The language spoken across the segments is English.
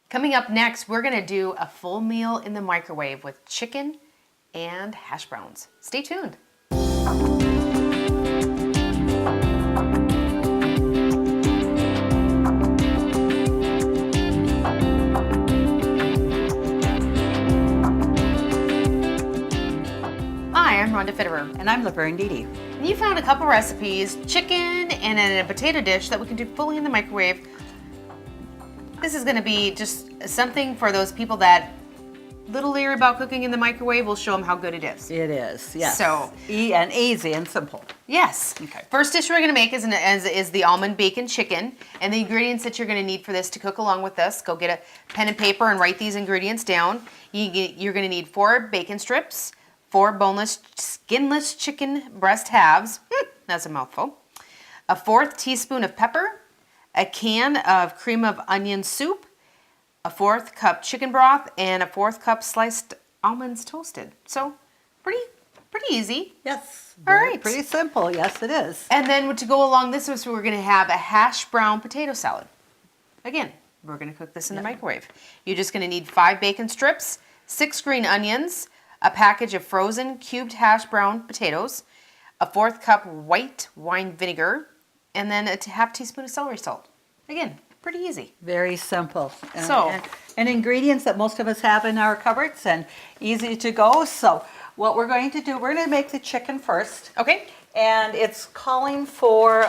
Coming up next, we're gonna do a full meal in the microwave with chicken and hash browns. Stay tuned. Hi, I'm Rhonda Fitterer. And I'm Laverne Dede. You found a couple recipes, chicken and a potato dish that we can do fully in the microwave. This is gonna be just something for those people that little leery about cooking in the microwave. We'll show them how good it is. It is, yes. So, and easy and simple. yes. Okay. First dish we're gonna make is the almond bacon chicken. And the ingredients that you're gonna need for this to cook along with this, go get a pen and paper and write these ingredients down. You're gonna need 4 bacon strips, 4 boneless, skinless chicken breast halves. That's a mouthful. A 1/4 teaspoon of pepper, a can of cream of onion soup, a 1/4 cup chicken broth, and a 1/4 cup sliced almonds toasted. So pretty easy. Yes. All right. Pretty simple. Yes, it is. And then to go along this is we're going to have a hash brown potato salad. Again, we're going to cook this in the microwave. You're just going to need 5 bacon strips, 6 green onions, a package of frozen cubed hash brown potatoes, a 1/4 cup white wine vinegar, and then a 1/2 teaspoon of celery salt. Again, pretty easy. Very simple. So- and ingredients that most of us have in our cupboards and easy to go. So what we're going to do, we're going to make the chicken first. Okay. And it's calling for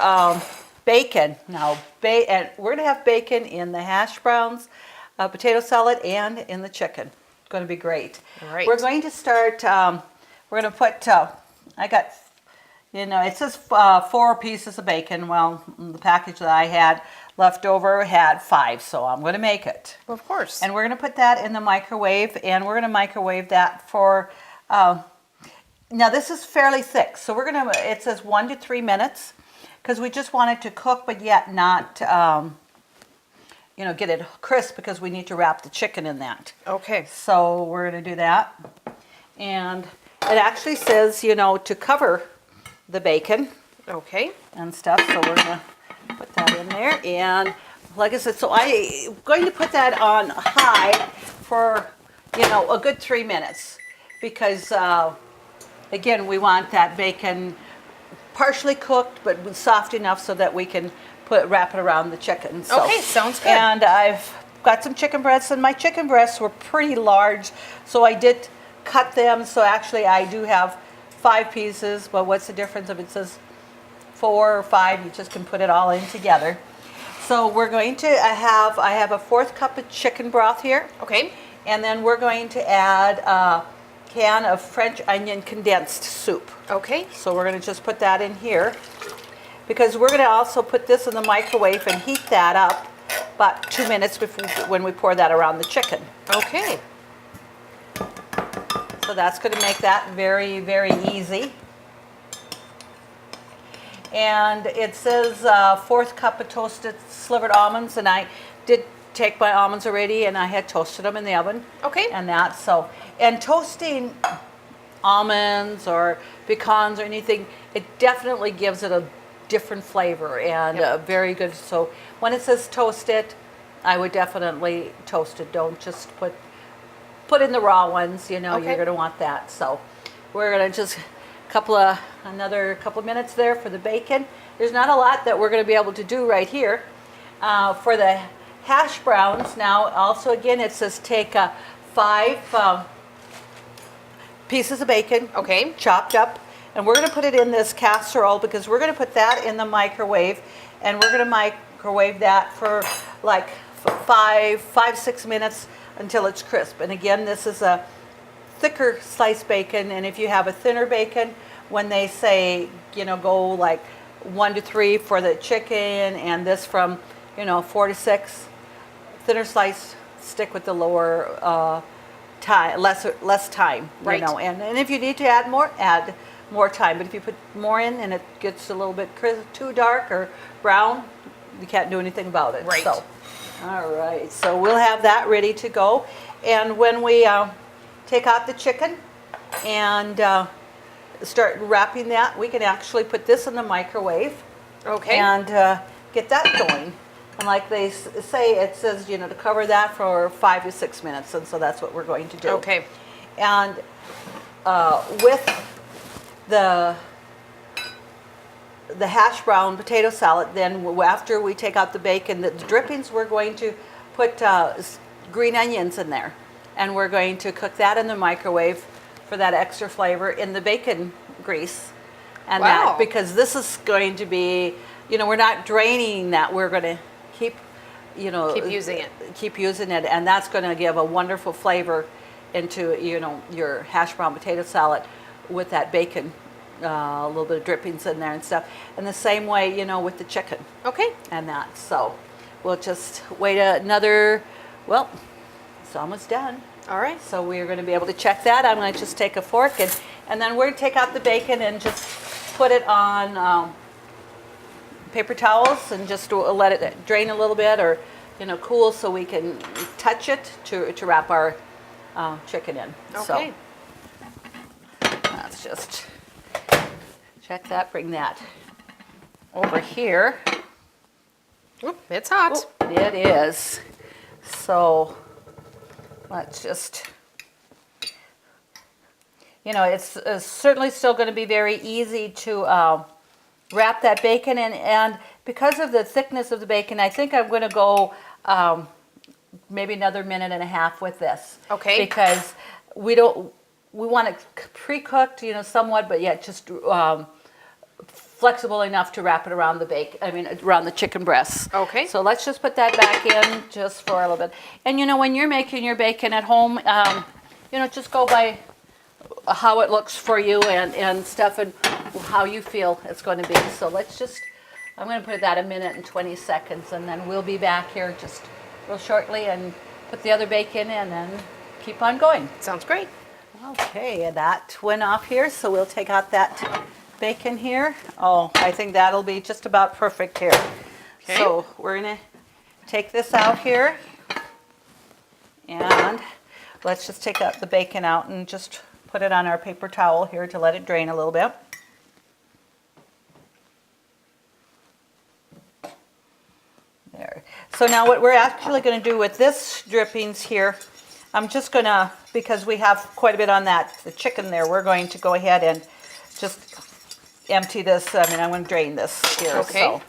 bacon. Now, and we're going to have bacon in the hash browns, potato salad, and in the chicken. It's going to be great. Right. We're going to start, we're going to put, I got, it says 4 pieces of bacon. Well, the package that I had left over had 5, so I'm going to make it. Well, of course. And we're going to put that in the microwave, and we're going to microwave that for, now this is fairly thick, so we're going to, it says 1 to 3 minutes, because we just want it to cook, but yet not, get it crisp, because we need to wrap the chicken in that. Okay. So we're going to do that. And it actually says, to cover the bacon Okay. and stuff, so we're going to put that in there. And like I said, so I'm going to put that on high for, a good 3 minutes, because again, we want that bacon partially cooked but soft enough so that we can wrap it around the chicken. So, Okay, sounds good. And I've got some chicken breasts, and my chicken breasts were pretty large, so I did cut them. So actually I do have 5 pieces, but what's the difference if it says 4 or 5? You just can put it all in together. So we're going to I have a 1/4 cup of chicken broth here. Okay. And then we're going to add a can of French onion condensed soup. Okay. So we're going to just put that in here, because we're going to also put this in the microwave and heat that up about 2 minutes before when we pour that around the chicken. Okay. So that's going to make that very, very easy. And it says 1/4 cup of toasted slivered almonds, and I did take my almonds already, and I had toasted them in the oven. Okay. And that, and toasting almonds or pecans or anything, it definitely gives it a different flavor and very good. So when it says toast it, I would definitely toast it. Don't just put in the raw ones, Okay. You're going to want that. So we're going to just another couple of minutes there for the bacon. There's not a lot that we're going to be able to do right here. For the hash browns now, also again, it says take 5 pieces of bacon, Okay. chopped up, and we're going to put it in this casserole, because we're going to put that in the microwave, and we're going to microwave that for like 5-6 minutes until it's crisp. And again, this is a thicker sliced bacon, and if you have a thinner bacon, when they say, go like 1 to 3 for the chicken, and this from, 4 to 6, thinner slice, stick with the lower time, less time, Right. And if you need to add more time. But if you put more in and it gets a little bit too dark or brown, you can't do anything about it. Right. So, all right. So we'll have that ready to go. And when we take out the chicken and start wrapping that, we can actually put this in the microwave. Okay. And get that going. And like they say, it says, you know, to cover that for 5 to 6 minutes, and so that's what we're going to do. Okay. And with the hash brown potato salad, then after we take out the bacon, the drippings, we're going to put green onions in there. And we're going to cook that in the microwave for that extra flavor in the bacon grease. And Wow. that, because this is going to be, you know, we're not draining that. We're going to keep, you know. Keep using it. Keep using it. And that's going to give a wonderful flavor into, you know, your hash brown potato salad with that bacon, a little bit of drippings in there and stuff. And the same way, you know, with the chicken. Okay. And that. So we'll just wait another, well, it's almost done. All right. So we're going to be able to check that. I'm going to just take a fork and then we're going to take out the bacon and just put it on paper towels and just let it drain a little bit, or, you know, cool, so we can touch it to wrap our chicken in. Okay. So let's just check that, bring that over here. Oop, it's hot. It is. So let's just, you know, it's certainly still going to be very easy to wrap that bacon in. And because of the thickness of the bacon, I think I'm going to go maybe another minute and a half with this. Okay. Because we want it pre-cooked, you know, somewhat, but yet just flexible enough to wrap it around the around the chicken breasts. Okay. So let's just put that back in just for a little bit. And you know, when you're making your bacon at home, you know, just go by how it looks for you and stuff, and how you feel it's going to be. So let's just, I'm going to put that 1 minute and 20 seconds, and then we'll be back here just real shortly and put the other bacon in and keep on going. Sounds great. Okay, and that went off here, so we'll take out that bacon here. Oh, I think that'll be just about perfect here. Okay. So we're going to take this out here, and let's just take out the bacon out and just put it on our paper towel here to let it drain a little bit. There. So now what we're actually going to do with this drippings here, I'm just going to, because we have quite a bit on the chicken there, we're going to go ahead and just empty this. I mean, I'm going to drain this here. Okay. So.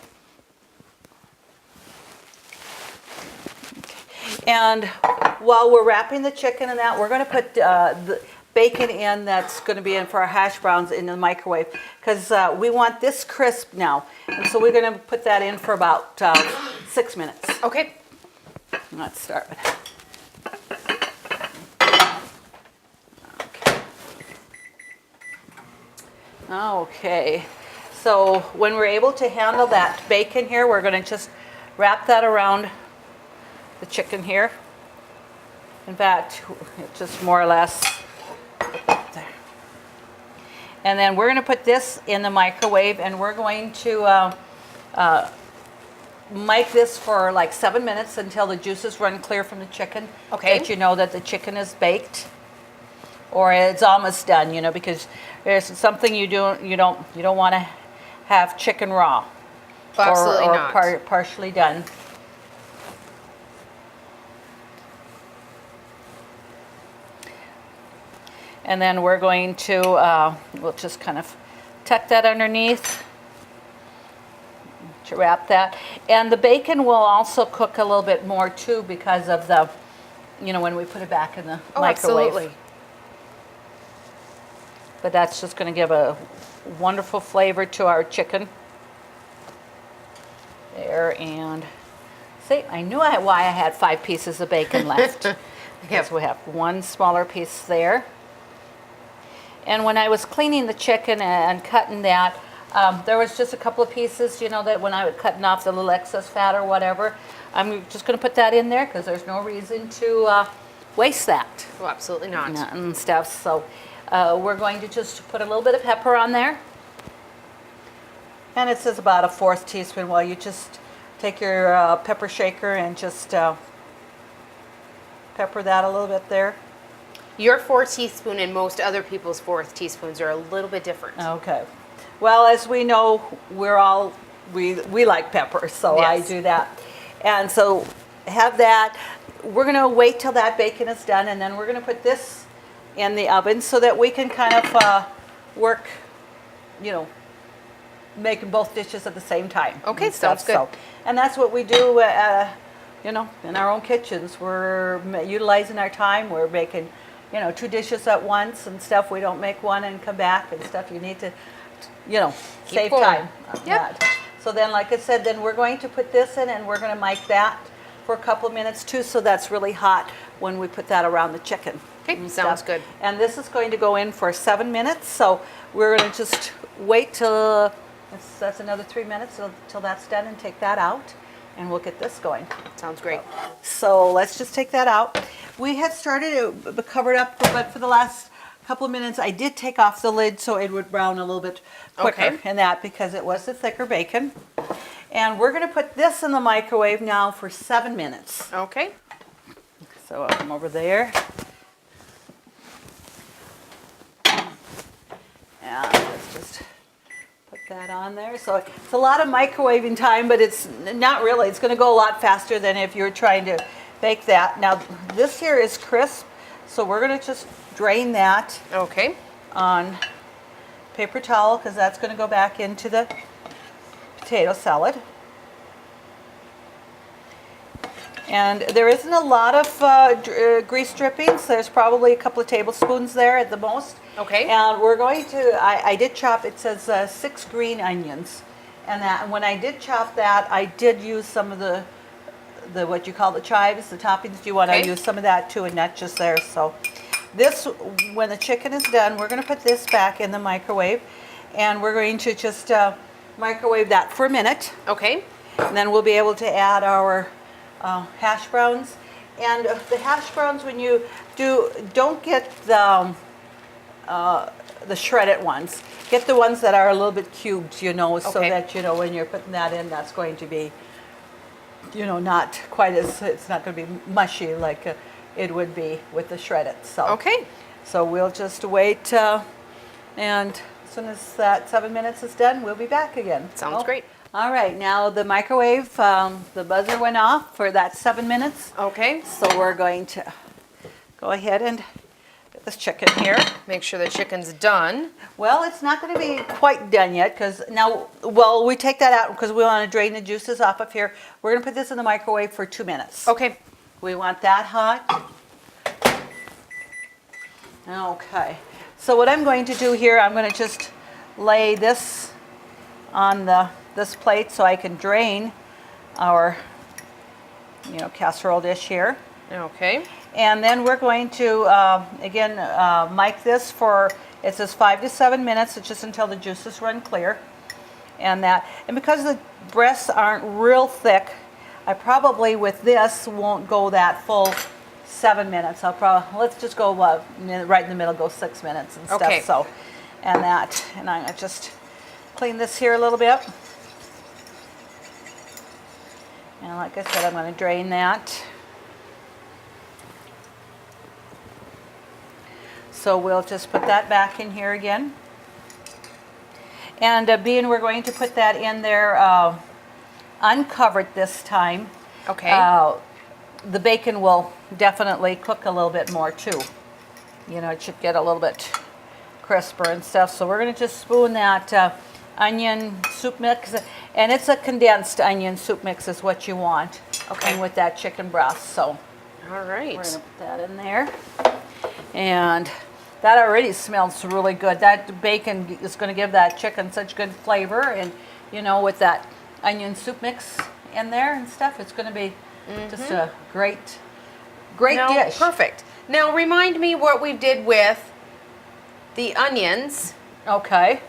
And while we're wrapping the chicken in that, we're going to put the bacon in that's going to be in for our hash browns in the microwave, because we want this crisp now. And so we're going to put that in for about 6 minutes. Okay. Let's start with that. Okay, so when we're able to handle that bacon here, we're going to just wrap that around the chicken here. In fact, it's just more or less there. And then we're going to put this in the microwave, and we're going to mic this for like 7 minutes until the juices run clear from the chicken. Okay. That you know that the chicken is baked, or it's almost done, you know, because there's something you don't want to have chicken raw. Absolutely or not. Partially done. And then we're going to, we'll just kind of tuck that underneath to wrap that. And the bacon will also cook a little bit more too, because of the, you know, when we put it back in the microwave. Absolutely. But that's just going to give a wonderful flavor to our chicken. There, and see, I knew why I had 5 pieces of bacon left. Because we have one smaller piece there. And when I was cleaning the chicken and cutting that, there was just a couple of pieces, you know, that when I was cutting off the little excess fat or whatever, I'm just going to put that in there because there's no reason to waste that. Oh, absolutely not. And stuff. So we're going to just put a little bit of pepper on there. And it says about a 1/4 teaspoon. Well, you just take your pepper shaker and just pepper that a little bit there. Your 4 teaspoon and most other people's 4 teaspoons are a little bit different. Okay. Well, as we know, we like pepper, so Yes. I do that. And so have that. We're going to wait till that bacon is done, and then we're going to put this in the oven so that we can kind of work, you know, making both dishes at the same time. Okay, and stuff. sounds good. And that's what we do, you know, in our own kitchens. We're utilizing our time. We're making, you know, 2 dishes at once and stuff. We don't make one and come back and stuff. You need to, you know, save going. time on Yep. that. So then, like I said, then we're going to put this in and we're going to mic that for a couple of minutes too, so that's really hot when we put that around the chicken. Okay, and sounds stuff. good. And this is going to go in for 7 minutes, so we're going to just wait till, that's another 3 minutes till that's done, and take that out, and we'll get this going. Sounds great. So let's just take that out. We had started it covered up, but for the last couple of minutes, I did take off the lid so it would brown a little bit quicker Okay. in that, because it was the thicker bacon. And we're going to put this in the microwave now for 7 minutes. Okay. So I'll come over there. And let's just put that on there. So it's a lot of microwaving time, but it's not really. It's going to go a lot faster than if you're trying to bake that. Now this here is crisp, so we're going to just drain that Okay. on paper towel, because that's going to go back into the potato salad. And there isn't a lot of grease drippings. There's probably a couple of tablespoons there at the most. Okay. And we're going to, I did chop, it says 6 green onions. And that, when I did chop that, I did use some of the what you call the chives, the toppings. You want to Okay. use some of that too, and not just there. So this, when the chicken is done, we're going to put this back in the microwave. And we're going to just microwave that for a minute. Okay. And then we'll be able to add our hash browns. And the hash browns, when you do, don't get the shredded ones. Get the ones that are a little bit cubed, you know, so Okay. that, you know, when you're putting that in, that's going to be, you know, not quite as, it's not going to be mushy like it would be with the shredded. So, Okay. so we'll just wait, and as soon as that 7 minutes is done, we'll be back again. Sounds great. All right, now the microwave, the buzzer went off for that 7 minutes. Okay. So we're going to go ahead and get this chicken here. Make sure the chicken's done. Well, it's not going to be quite done yet, because now, well, we take that out because we want to drain the juices off of here. We're going to put this in the microwave for 2 minutes. Okay. We want that hot. Okay. So what I'm going to do here, I'm going to just lay this on this plate so I can drain our, you know, casserole dish here. Okay. And then we're going to, again, mic this for, it says 5 to 7 minutes, it's just until the juices run clear. And because the breasts aren't real thick, I probably with this won't go that full 7 minutes. I'll probably, let's just go right in the middle, go 6 minutes and stuff. Okay. So, and I'm gonna just clean this here a little bit. And like I said, I'm going to drain that. So we'll just put that back in here again. And being we're going to put that in there uncovered this time, Okay. the bacon will definitely cook a little bit more too. You know, it should get a little bit crisper and stuff. So we're going to just spoon that onion soup mix, and it's a condensed onion soup mix is what you want. Okay. And with that chicken broth. So All right. we're going to put that in there. And that already smells really good. That bacon is going to give that chicken such good flavor, and you know, with that onion soup mix in there and stuff, it's going to be just a great Now, dish. perfect. Now remind me what we did with the onions. Okay.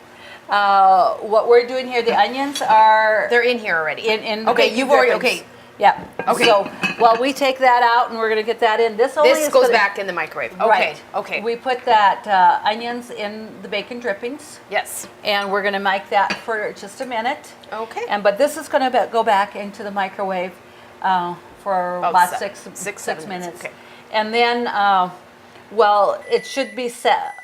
What we're doing here, the onions are They're in here already. in the Okay, bacon you've already drippings. okay. Yeah. Okay. So while we take that out and we're going to get that in, this only This is goes gonna- back in the microwave. Okay. Right. Okay. We put that onions in the bacon drippings, Yes. and we're going to mic that for just a minute. Okay. But this is going to go back into the microwave for about six minutes. Okay. And then, well, it should be set,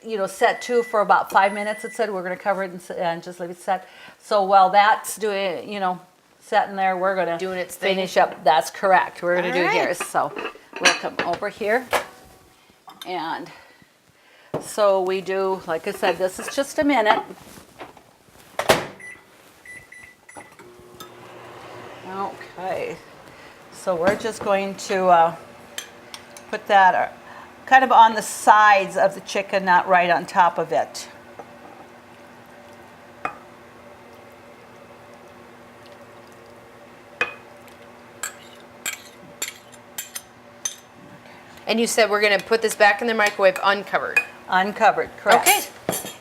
you know, set to for about 5 minutes. It said we're going to cover it and just leave it set. So while that's doing, you know, sitting there. We're going to Doing its thing. finish up. That's correct. We're going to do All here. right. So we'll come over here. And so we do, like I said, this is just a minute. Okay. So we're just going to put that kind of on the sides of the chicken, not right on top of it. And you said we're going to put this back in the microwave uncovered. Uncovered, correct. Okay.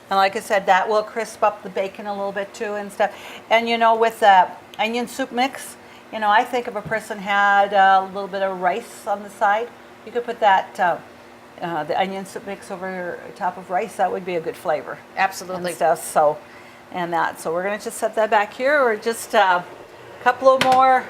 And like I said, that will crisp up the bacon a little bit too and stuff. And you know, with the onion soup mix, you know, I think if a person had a little bit of rice on the side, you could put that, the onion soup mix over top of rice. That would be a good flavor. Absolutely. And stuff, so, so we're going to just set that back here. Or just a couple of more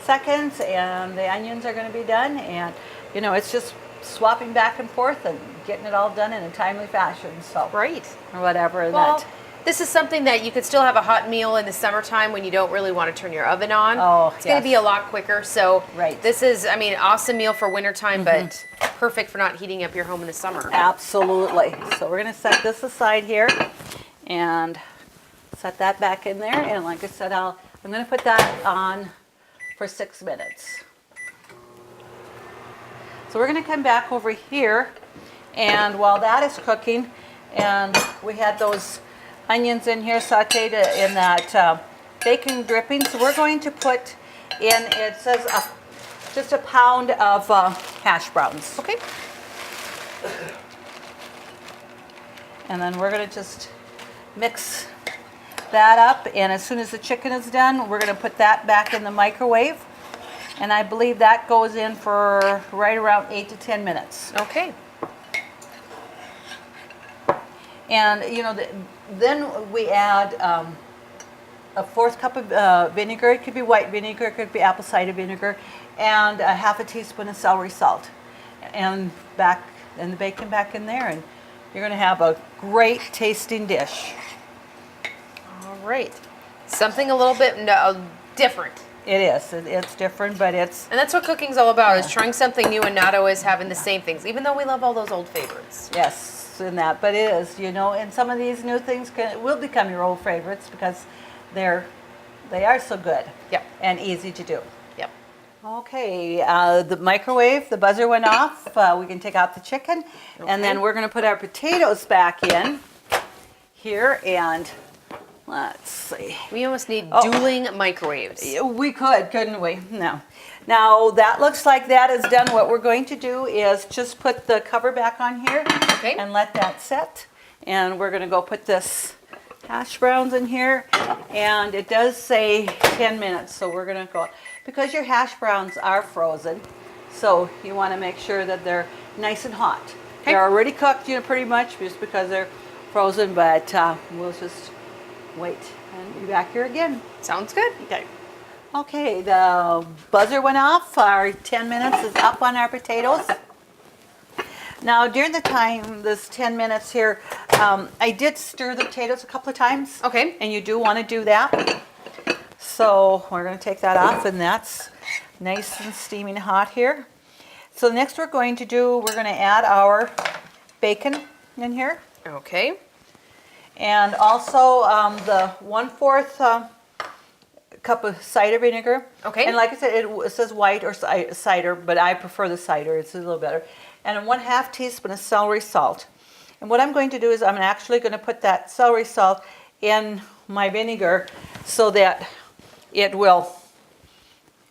seconds and the onions are going to be done. And, you know, it's just swapping back and forth and getting it all done in a timely fashion. So, Right. or whatever. Well, that. this is something that you could still have a hot meal in the summertime when you don't really want to turn your oven on. Oh, it's going to be a lot quicker. So Right. this is, I mean, awesome meal for wintertime, but perfect for not heating up your home in the summer. Absolutely. So we're going to set this aside here and set that back in there. And like I said, I'm going to put that on for 6 minutes. So we're going to come back over here, and while that is cooking, and we had those onions in here sauteed in that bacon dripping, so we're going to put in, it says just a pound of hash browns. Okay. And then we're going to just mix that up, and as soon as the chicken is done, we're going to put that back in the microwave. And I believe that goes in for right around 8 to 10 minutes. Okay. And you know, then we add a 4th cup of vinegar. It could be white vinegar, it could be apple cider vinegar, and a half a teaspoon of celery salt. And the bacon back in there, and you're going to have a great tasting dish. All right. Something a little bit different. It is. It's different, but it's... And that's what cooking's all about, is trying something new and not always having the same things, even though we love all those old favorites. Yes, in that, but it is, you know, and some of these new things will become your old favorites because they are so good. Yep. And easy to do. Yep. Okay, the microwave, the buzzer went off. We can take out the chicken, and then we're going to put our potatoes back in here, and let's see. We almost need dueling microwaves. We could, couldn't we? No. Now that looks like that is done. What we're going to do is just put the cover back on here and let that set. And we're going to go put this hash browns in here. And it does say 10 minutes, so we're going to go, because your hash browns are frozen, so you want to make sure that they're nice and hot. Okay. They're already cooked, you know, pretty much, just because they're frozen, but we'll just wait and be back here again. Sounds good. Okay. Okay, the buzzer went off. Our 10 minutes is up on our potatoes. Now, during the time, this 10 minutes here, I did stir the potatoes a couple of times. Okay. And you do want to do that. So we're going to take that off, and that's nice and steaming hot here. So next we're going to add our bacon in here. Okay. And also the 1/4 cup of cider vinegar. Okay. And like I said, it says white or cider, but I prefer the cider. It's a little better. And 1/2 teaspoon of celery salt. And what I'm going to do is I'm actually going to put that celery salt in my vinegar so that it will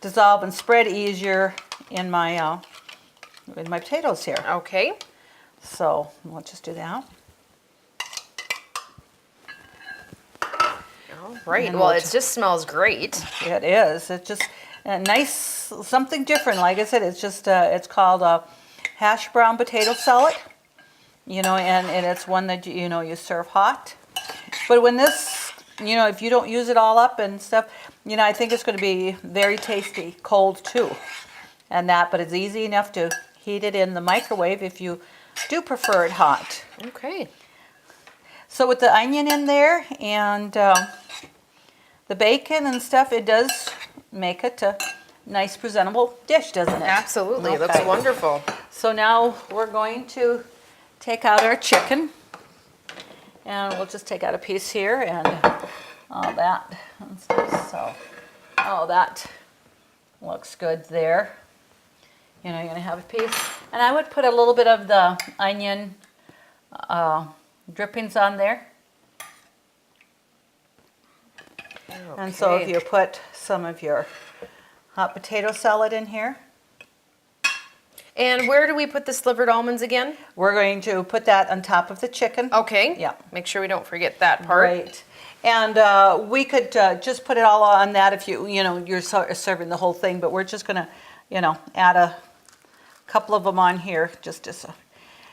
dissolve and spread easier in my potatoes here. Okay. So we'll just do that. All right. And Well, we'll it just smells great. It is. It's just a nice, something different. Like I said, it's just, it's called a hash brown potato salad. You know, and it's one that, you know, you serve hot. But when this, you know, if you don't use it all up and stuff, you know, I think it's going to be very tasty cold too. And that, but it's easy enough to heat it in the microwave if you do prefer it hot. Okay. So with the onion in there and the bacon and stuff, it does make it a nice presentable dish, doesn't it? Absolutely, it looks wonderful. So now we're going to take out our chicken, and we'll just take out a piece here and all that and stuff. So, oh, that looks good there. You know, you're gonna have a piece, and I would put a little bit of the onion drippings on there. Okay. And so if you put some of your hot potato salad in here. And where do we put the slivered almonds again? We're going to put that on top of the chicken. Okay. Yeah. Make sure we don't forget that part. Right. And we could just put it all on that if you're serving the whole thing, but we're just going to, add a couple of them on here just to.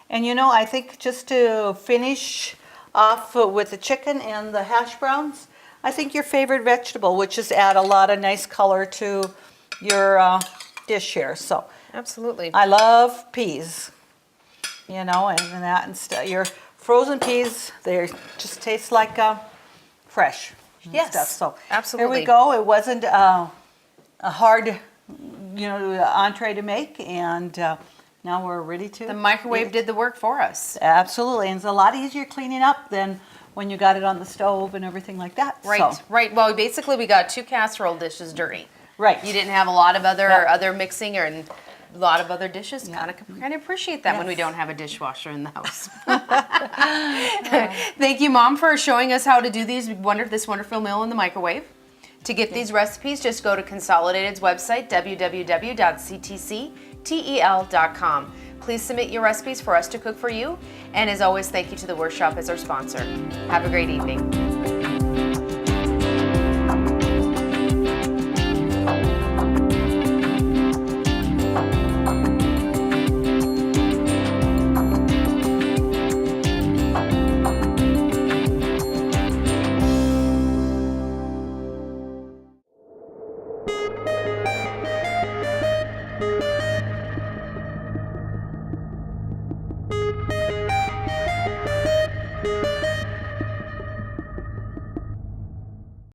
And I think just to finish off with the chicken and the hash browns, I think your favorite vegetable, which is add a lot of nice color to your dish here. So Absolutely. I love peas, and that and stuff. Your frozen peas, they just taste like fresh and Yes, stuff. So absolutely. Here we go. It wasn't a hard, entree to make, and now we're ready to. The microwave did the work for us. Absolutely, and it's a lot easier cleaning up than when you got it on the stove and everything like that. Right, So, right. Well, basically we got 2 casserole dishes dirty. right. You didn't have a lot of other Yeah. other mixing or a lot of other dishes. Kind of appreciate that when we Yes. don't have a dishwasher in the house. Thank you, Mom, for showing us how to do this wonderful meal in the microwave. To get these recipes, just go to Consolidated's website, www.ctctel.com. Please submit your recipes for us to cook for you. And as always, thank you to the Workshop as our sponsor. Have a great evening.